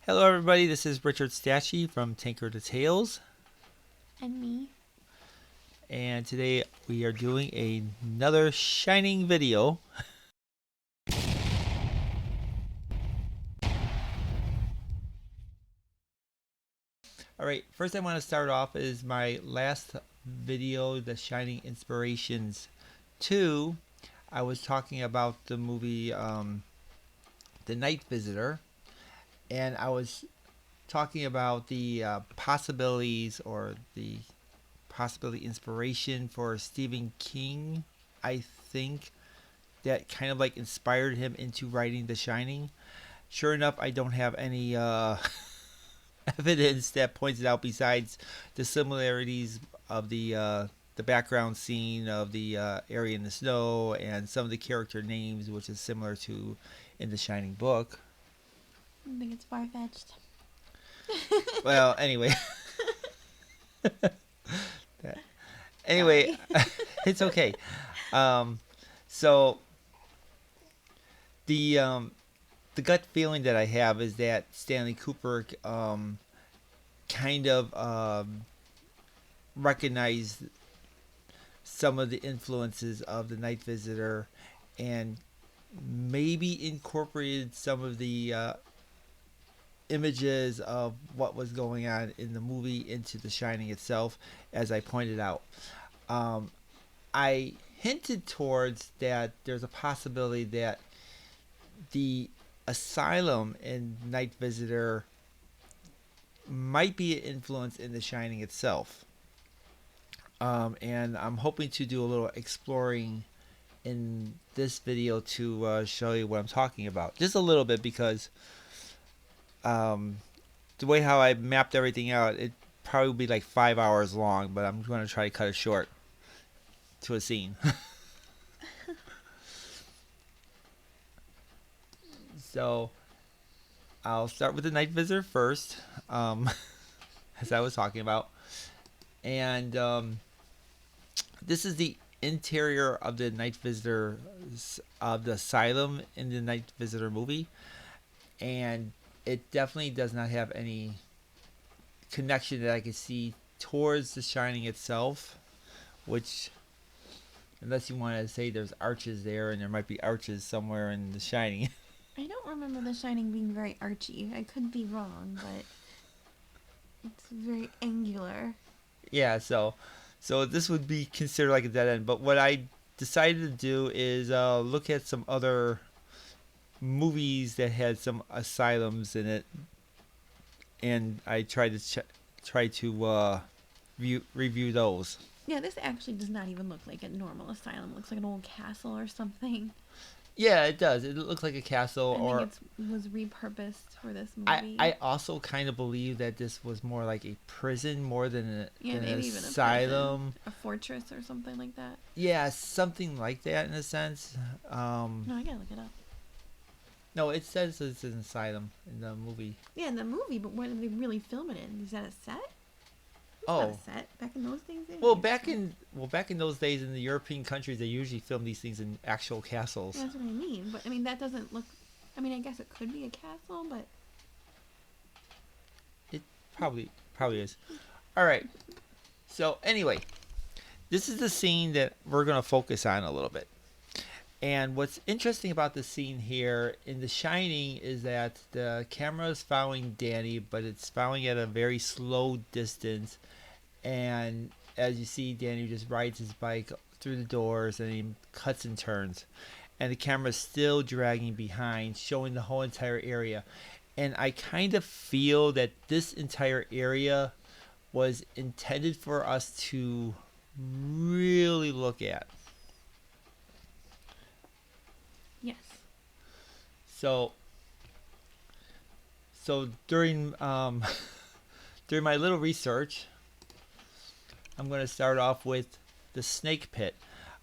Hello, everybody. This is Richard Stachey from Tinker to Tales, And me. and today we are doing another Shining video. All right, first I want to start off is my last video, The Shining Inspirations 2. I was talking about the movie The Night Visitor, and I was talking about the possibilities or the possibility inspiration for Stephen King, I think, that kind of like inspired him into writing The Shining. Sure enough, I don't have any evidence that points it out besides the similarities of the background scene of the area in the snow and some of the character names, which is similar to in the Shining book. I think it's far fetched. Well, anyway, that, anyway, Sorry. it's okay. Um, so the gut feeling that I have is that Stanley Kubrick kind of recognized some of the influences of the Night Visitor and maybe incorporated some of the images of what was going on in the movie into The Shining itself, as I pointed out. Um, I hinted towards that there's a possibility that the asylum in Night Visitor might be an influence in The Shining itself. And I'm hoping to do a little exploring in this video to show you what I'm talking about. Just a little bit because um, the way how I mapped everything out, it probably would be like 5 hours long, but I'm going to try to cut it short to a scene. So I'll start with the Night Visitor first, as I was talking about. And this is the interior of the Night Visitor of the Asylum in the Night Visitor movie, and it definitely does not have any connection that I can see towards The Shining itself. Which, unless you want to say there's arches there, and there might be arches somewhere in The Shining. I don't remember The Shining being very archy. I could be wrong, but it's very angular. Yeah, so this would be considered like a dead end. But what I decided to do is look at some other movies that had some asylums in it, and I tried to try to review those. Yeah, this actually does not even look like a normal asylum. It looks like an old castle or something. Yeah, it does. It looks like a castle, I think or it was repurposed for this I movie. I also kind of believe that this was more like a prison more Yeah, than an maybe even a prison, asylum. a fortress or something like that. Yeah, something like that in a sense. No, I gotta look it up. No, it says it's an asylum in the movie. Yeah, in the movie, but what did they really film it in? Is that a set? It's not a Oh, set. Back in those days, they didn't well, use sets. back in those days in the European countries, they usually film these things in actual castles. That's what I mean. But I mean, that doesn't look. I mean, I guess it could be a castle, but It probably is. All right. So anyway, this is the scene that we're gonna focus on a little bit. And what's interesting about the scene here in The Shining is that the camera is following Danny, but it's following at a very slow distance. And as you see, Danny just rides his bike through the doors and he cuts and turns. And the camera's still dragging behind, showing the whole entire area. And I kind of feel that this entire area was intended for us to really look at. yes. So during during my little research, I'm going to start off with the Snake Pit.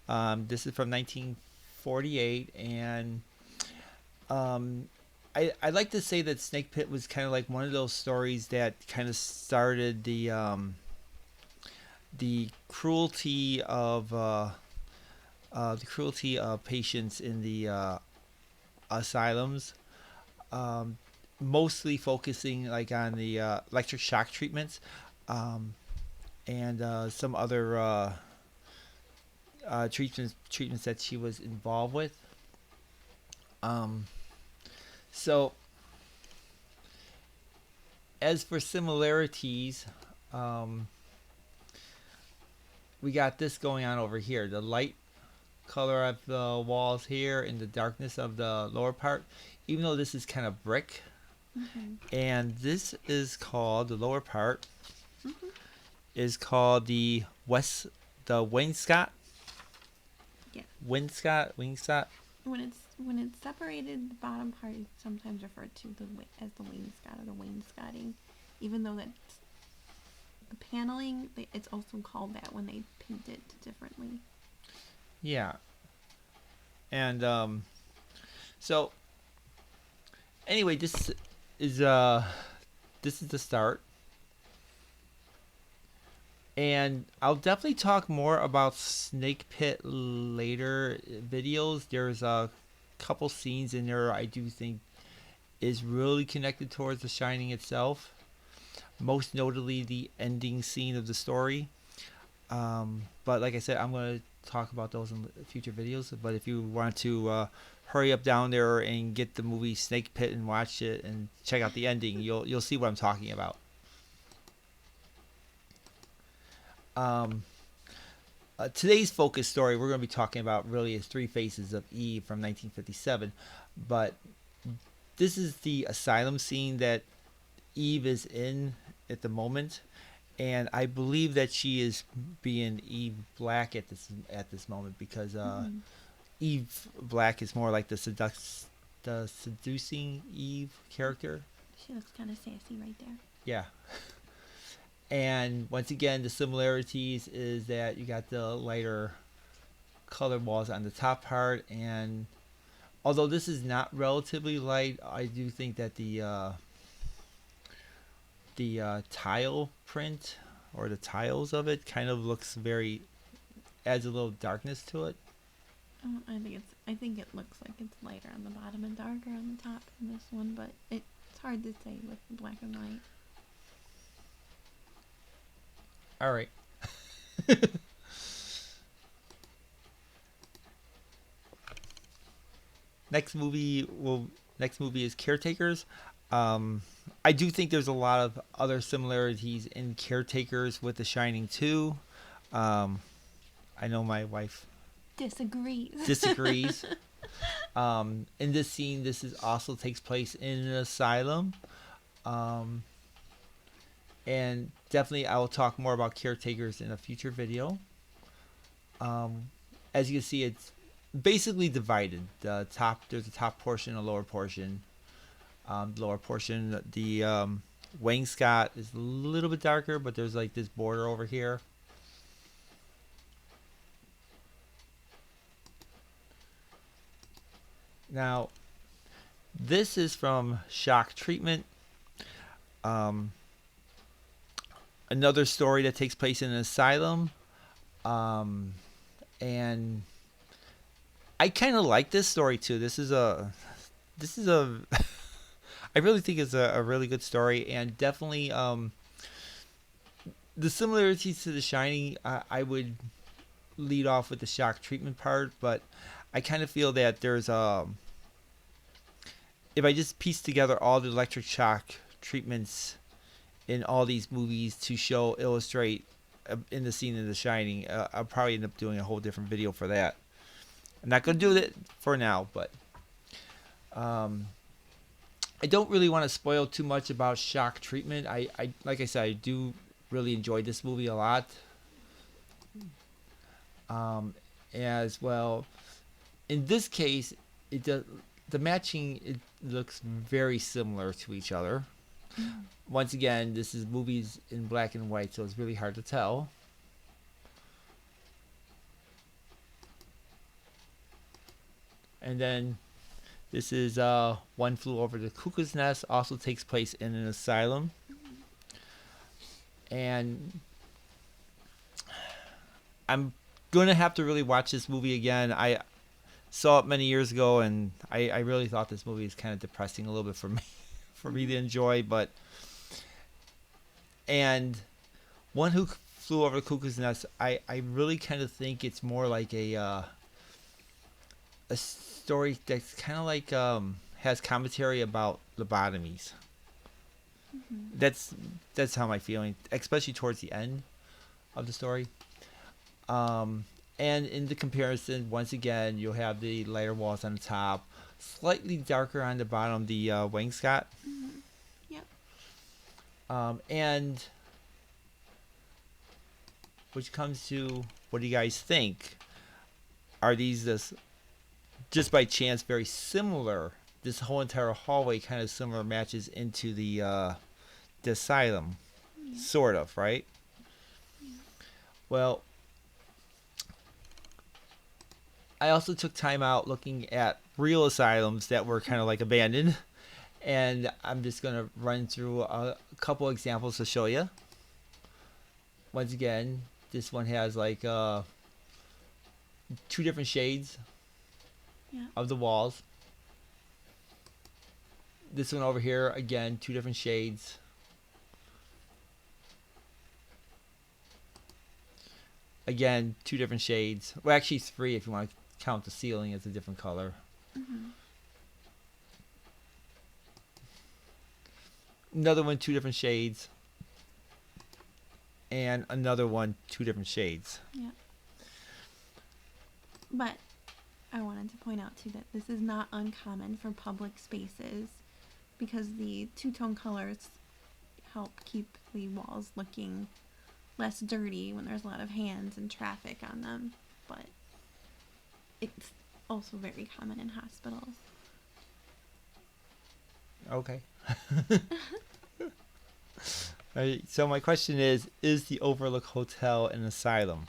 This is from 1948, and I like to say that Snake Pit was kind of like one of those stories that kind of started the cruelty of patients in the asylums. Um, mostly focusing like on the electric shock treatments, um, and some other treatments that she was involved with. Um, so as for similarities, um, we got this going on over here. The light color of the walls here and the darkness of the lower part, even though this is kind of brick. Mhm. And this is called, the lower part Mhm. is called the wainscot. Yeah. Wainscot. When it's separated, the bottom part is sometimes referred to as the wainscot or the wainscoting, even though that's the paneling. It's also called that when they paint it differently. Yeah. And so anyway, is uh this is the start. And I'll definitely talk more about Snake Pit later videos. There's a couple scenes in there I do think is really connected towards The Shining itself. Most notably, the ending scene of the story. But like I said, I'm going to talk about those in future videos. But if you want to hurry up down there and get the movie Snake Pit and watch it and check out the ending, you'll see what I'm talking about. Um, Today's focus story we're going to be talking about really is Three Faces of Eve from 1957. But this is the asylum scene that Eve is in at the moment, and I believe that she is being Eve Black at this moment because Mm-hmm. Eve Black is more like the seducing Eve character. She looks kind of sassy right there. Yeah. And once again, the similarities is that you got the lighter colored walls on the top part, and although this is not relatively light, I do think that the tile print or the tiles of it kind of looks adds a little darkness to it. I think it looks like it's lighter on the bottom and darker on the top in this one, but it's hard to say with the black and white. All right. Next movie is Caretakers. Um, I do think there's a lot of other similarities in Caretakers with The Shining too. Um, I know my wife Disagrees. disagrees. In this scene, also takes place in an asylum. Um, and definitely I will talk more about Caretakers in a future video. Um, as you can see, it's basically divided. There's a top portion, a lower portion. Lower portion, the wainscot is a little bit darker, but there's like this border over here. Now, this is from Shock Treatment. Um, Another story that takes place in an asylum. And I kind of like this story too. This is a I really think it's a really good story, and definitely the similarities to The Shining. I would lead off with the shock treatment part, but I kind of feel that there's if I just piece together all the electric shock treatments in all these movies to illustrate in the scene in The Shining, I'll probably end up doing a whole different video for that. I'm not going to do it for now, but I don't really want to spoil too much about shock treatment. I like I said, I do really enjoy this movie a lot. As well, in this case, the matching, it looks very similar to each other. Once again, this is movies in black and white, so it's really hard to tell. And then this is One Flew Over the Cuckoo's Nest, also takes place in an asylum. And I'm going to have to really watch this movie again. I saw it many years ago, and I really thought this movie is kind of depressing a little bit for me for me to enjoy. But and One Who Flew Over the Cuckoo's Nest, I really kind of think it's more like a story that's kind of like has commentary about lobotomies. Mm-hmm. That's how my feeling, especially towards the end of the story. Um, and in the comparison, once again, you'll have the lighter walls on the top, slightly darker on the bottom, the wainscot. Mm-hmm. Yep. And which comes to, what do you guys think? Are these just by chance very similar? This whole entire hallway kind of similar matches into the asylum, Yeah. sort of, right? Yeah. Well, I also took time out looking at real asylums that were kind of like abandoned, and I'm just gonna run through a couple examples to show you. Once again, this one has like two different shades Yeah. of the walls. This one over here, again, two different shades. Again, two different shades. Well, actually, three if you want to count the ceiling as a different color. Mm-hmm. Another one, two different shades. And another one, two different shades. Yeah. But I wanted to point out too that this is not uncommon for public spaces because the two-tone colors help keep the walls looking less dirty when there's a lot of hands and traffic on them. But it's also very common in hospitals. Okay. Alright, so my question is the Overlook Hotel an asylum?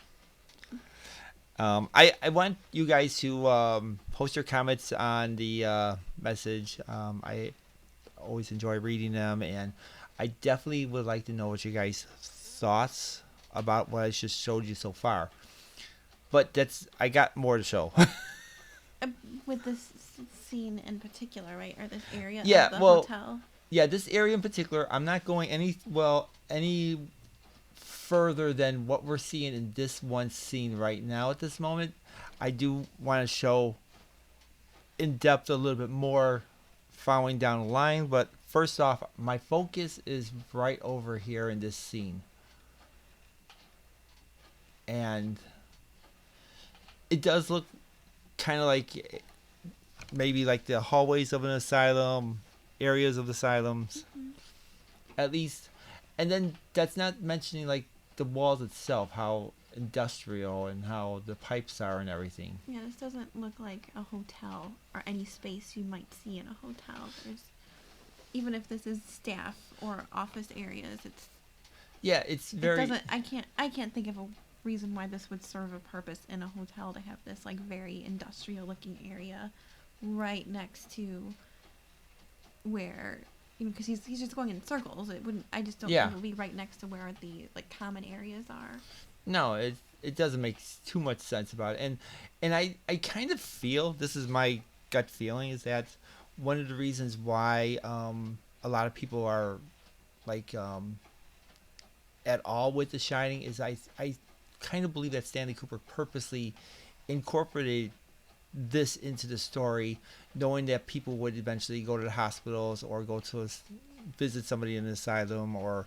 I want you guys to post your comments on the message. I always enjoy reading them, and I definitely would like to know what you guys' thoughts about what I just showed you so far. But I got more to show. With this scene in particular, right? Or this area Yeah, of the well, hotel. Yeah, this area in particular, I'm not going any further than what we're seeing in this one scene right now at this moment. I do want to show in depth a little bit more following down the line, but first off, my focus is right over here in this scene. And it does look kind of like maybe like the hallways of an asylum, areas of asylums, Mm-hmm. at least. And then that's not mentioning like the walls itself, how industrial and how the pipes are and everything. Yeah, this doesn't look like a hotel or any space you might see in a hotel. Even if this is staff or office areas, It's very. It doesn't. I can't think of a reason why this would serve a purpose in a hotel to have this like very industrial looking area right next to where, because he's just going in circles. It wouldn't. I just don't think it would be right next to where the like common areas are. No, it doesn't make too much sense about it, and I kind of feel, this is my gut feeling, is that one of the reasons why a lot of people are like at all with The Shining is I kind of believe that Stanley Cooper purposely incorporated this into the story, knowing that people would eventually go to the hospitals or go to visit somebody in an asylum or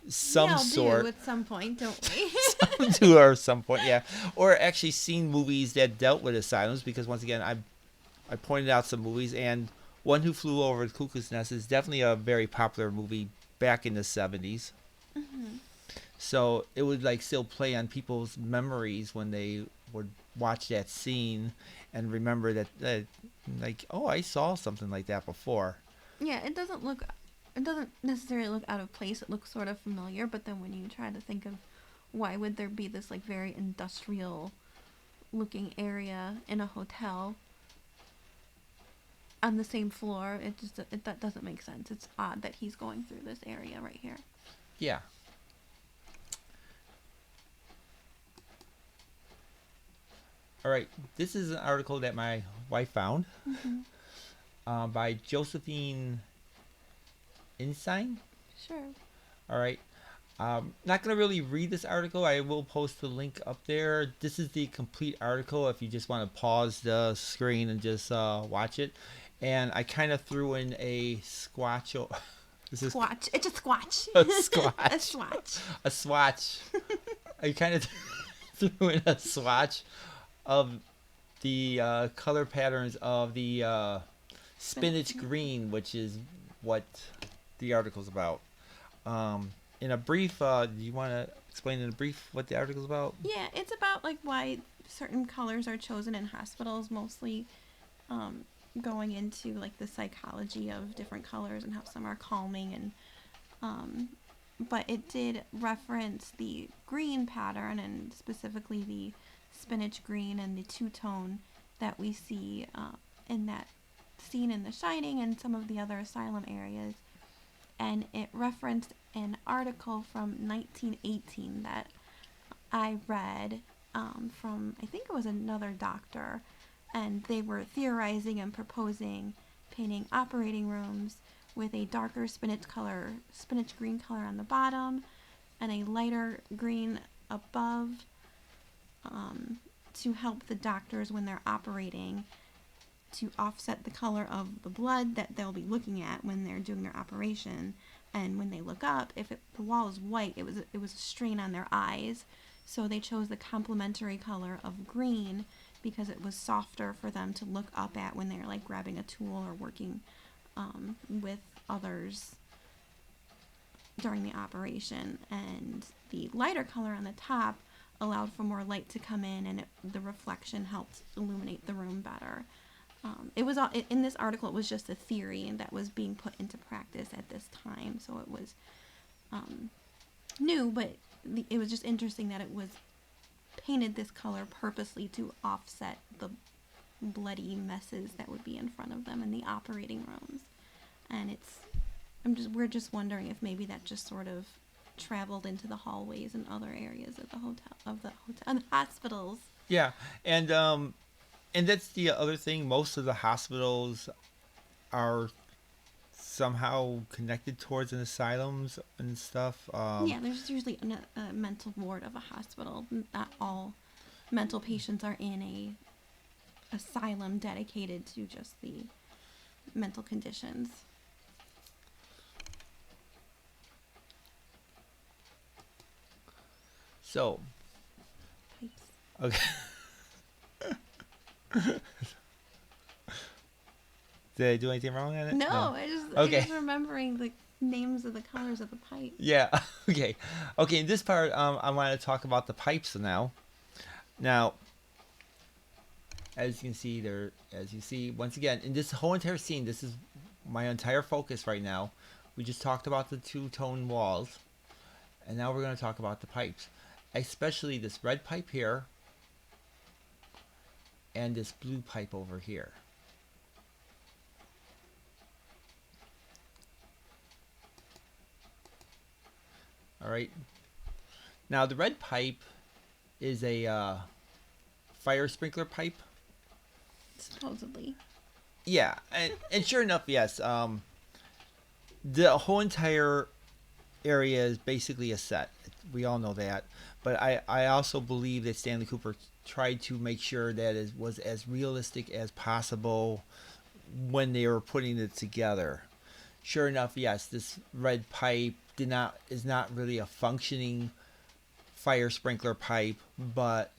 some sort. Do at some point, don't we? Some do or some point, yeah. Or actually seen movies that dealt with asylums, because once again, I pointed out some movies, and One Who Flew Over the Cuckoo's Nest is definitely a very popular movie back in the 70s. Mm-hmm. So it would like still play on people's memories when they would watch that scene and remember that like, oh, I saw something like that before. Yeah, it doesn't necessarily look out of place. It looks sort of familiar, but then when you try to think of why would there be this like very industrial looking area in a hotel on the same floor, that doesn't make sense. It's odd that he's going through this area right here. Yeah. All right, this is an article that my wife found Mm-hmm. by Josephine ensign. Sure. All right. Not going to really read this article. I will post the link up there. This is the complete article if you just want to pause the screen and just watch it. And I kind of threw in a squatch. This is Squatch. It's a squatch. a squatch. A swatch. A swatch. I kind of threw in a swatch of the color patterns of the spinach green, which is what the article's about. In a brief, do you want to explain in a brief what the article's about? Yeah, it's about like why certain colors are chosen in hospitals, mostly going into like the psychology of different colors and how some are calming but it did reference the green pattern and specifically the spinach green and the two-tone that we see in that scene in The Shining and some of the other asylum areas. And it referenced an article from 1918 that I read from, I think it was another doctor, and they were theorizing and proposing painting operating rooms with a darker spinach green color on the bottom and a lighter green above to help the doctors when they're operating to offset the color of the blood that they'll be looking at when they're doing their operation. And when they look up, if the wall is white, it was a strain on their eyes. So they chose the complementary color of green because it was softer for them to look up at when they're like grabbing a tool or working with others during the operation. And the lighter color on the top allowed for more light to come in, and the reflection helped illuminate the room better. It was in this article. It was just a theory, and that was being put into practice at this time. So it was new, but it was just interesting that it was painted this color purposely to offset the bloody messes that would be in front of them in the operating rooms. And we're just wondering if maybe that just sort of traveled into the hallways and other areas of the hospitals. Yeah, and that's the other thing. Most of the hospitals are somehow connected towards an asylums and stuff. Yeah, there's usually a mental ward of a hospital. Not all mental patients are in a asylum dedicated to just the mental conditions. So, Pipes. okay. Did I do anything wrong on it? No, I'm Okay. just remembering the names of the colors of the pipe. Yeah. Okay. Okay. In this part, I want to talk about the pipes now. Now, as you can see, once again, in this whole entire scene, this is my entire focus right now. We just talked about the two-tone walls, and now we're going to talk about the pipes, especially this red pipe here and this blue pipe over here. All right. Now the red pipe is a fire sprinkler pipe. Supposedly. Yeah, and sure enough, yes. The whole entire area is basically a set. We all know that. But I also believe that Stanley Cooper tried to make sure that it was as realistic as possible when they were putting it together. Sure enough, yes, this red pipe is not really a functioning fire sprinkler pipe, but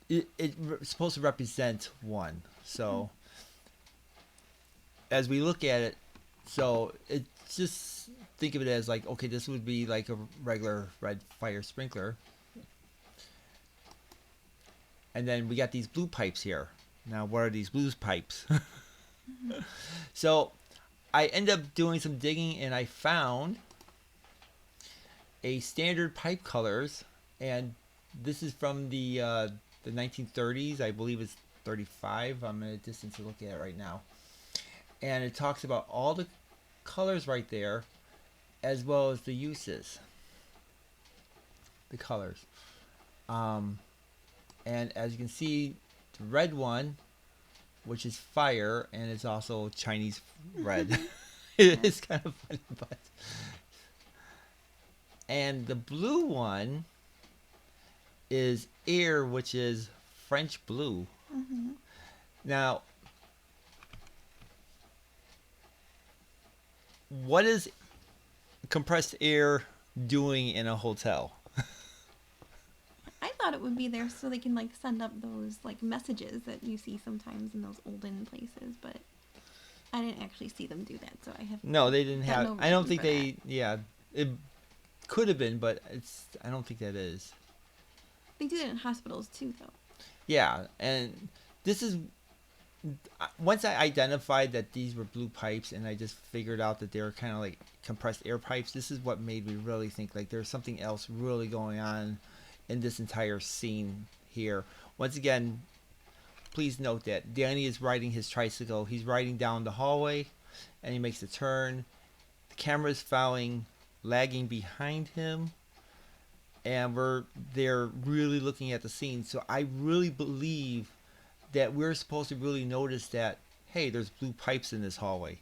it's supposed to represent one. So as we look at it, so it just think of it as like, okay, this would be like a regular red fire sprinkler. And then we got these blue pipes here. Now, what are these blue pipes? So I end up doing some digging, and I found a standard pipe colors, and this is from the 1930s. I believe it's 35. I'm at a distance to look at it right now. And it talks about all the colors right there, as well as the uses. The colors. And as you can see, the red one, which is fire, and it's also Chinese red. It is kind of funny, but and the blue one is air, which is French blue. Hmm. Now, what is compressed air doing in a hotel? I thought it would be there so they can like send up those like messages that you see sometimes in those olden places, but I didn't actually see them do that, so I have No, they didn't got have. no I don't reason think for that. they. Yeah, it could have been, but it's. I don't think that is. They do that in hospitals too, though. Yeah, and this is once I identified that these were blue pipes, and I just figured out that they were kind of like compressed air pipes. This is what made me really think like there's something else really going on in this entire scene here. Once again, please note that Danny is riding his tricycle. He's riding down the hallway, and he makes a turn. The camera is following, lagging behind him, and they're really looking at the scene. So I really believe that we're supposed to really notice that, hey, there's blue pipes in this hallway.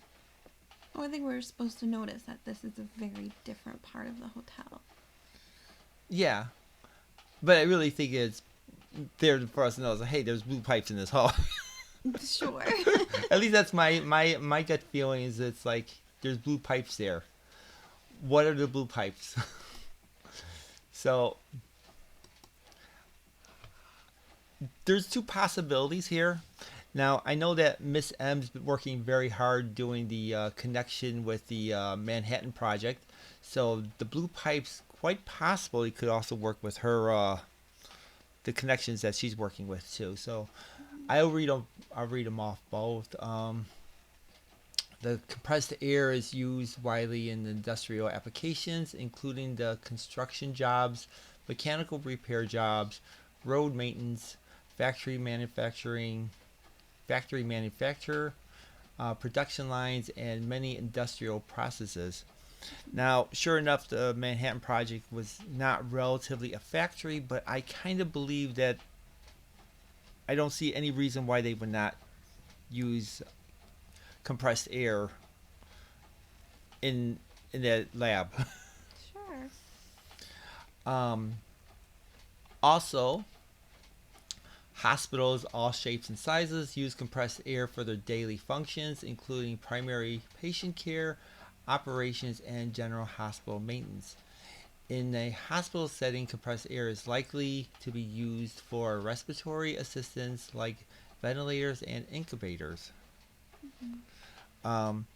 Oh, I think we're supposed to notice that this is a very different part of the hotel. Yeah, but I really think it's there for us to know, hey, there's blue pipes in this hall. Sure. At least that's my gut feeling is it's like there's blue pipes there. What are the blue pipes? So there's two possibilities here. Now I know that Miss M's been working very hard doing the connection with the Manhattan Project. So the blue pipes quite possibly could also work with her the connections that she's working with too. So I'll read them. I'll read them off both. The compressed air is used widely in industrial applications, including the construction jobs, mechanical repair jobs, road maintenance, factory manufacturing, factory manufacture, production lines, and many industrial processes. Now, sure enough, the Manhattan Project was not relatively a factory, but I kind of believe that I don't see any reason why they would not use compressed air in that lab. Sure. um, Also, hospitals, all shapes and sizes, use compressed air for their daily functions, including primary patient care, operations, and general hospital maintenance. In a hospital setting, compressed air is likely to be used for respiratory assistance like ventilators and incubators. Um,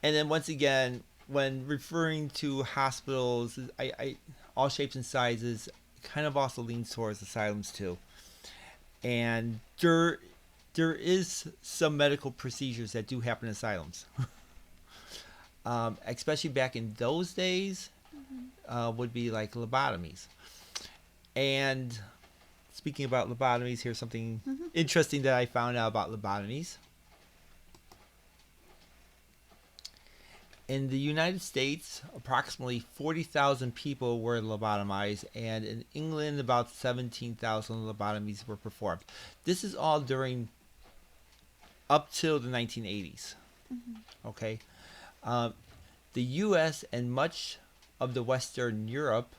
and then once again, when referring to hospitals, I all shapes and sizes kind of also leans towards asylums too. And there is some medical procedures that do happen in asylums, especially back in those days, would be like lobotomies. And speaking about lobotomies, here's something Hmm. interesting that I found out about lobotomies. In the United States, approximately 40,000 people were lobotomized, and in England, about 17,000 lobotomies were performed. This is all during up till the 1980s. Okay, um, the U.S. and much of the Western Europe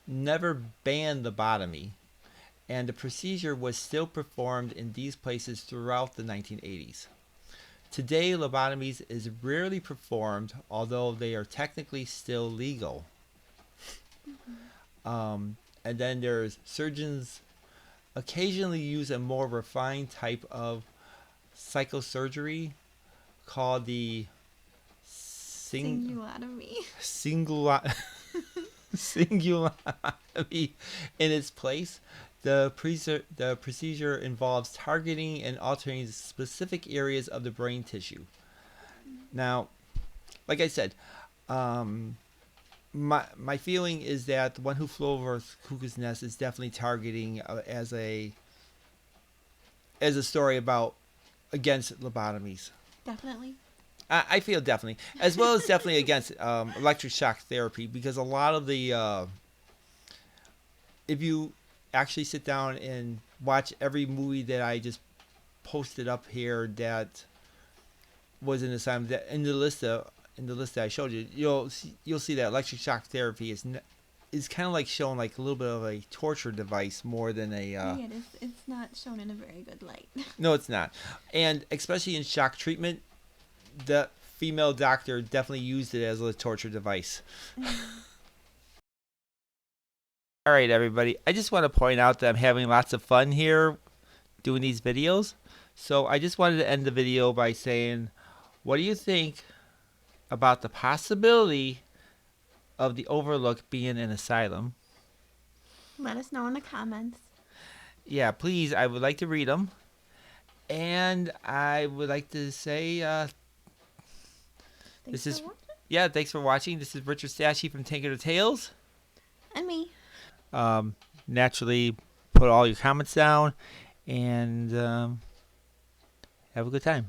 never banned lobotomy, and the procedure was still performed in these places throughout the 1980s. Today, lobotomies is rarely performed, although they are technically still legal. And then there's surgeons occasionally use a more refined type of psychosurgery called the Singulotomy. singular singularity in its place. The procedure involves targeting and altering specific areas of the brain tissue. Now, like I said, um, my feeling is that the one who flew over Cuckoo's Nest is definitely targeting as a story about against lobotomies. Definitely. I feel definitely, as well as definitely against electric shock therapy, because a lot of the if you actually sit down and watch every movie that I just posted up here that was in the list of in the list that I showed you, you'll see that electric shock therapy is kind of like showing like a little bit of a torture device more than a. Yeah, it's not shown in a very good light. No, it's not, and especially in shock treatment, the female doctor definitely used it as a torture device. All right, everybody. I just want to point out that I'm having lots of fun here doing these videos. So I just wanted to end the video by saying, what do you think about the possibility of the Overlook being an asylum? Let us know in the comments. Yeah, please. I would like to read them. And I would like to say, Thanks for watching. Yeah, thanks for watching. This is Richard Stashy from Tinker to Tales. And me. Naturally, put all your comments down and have a good time.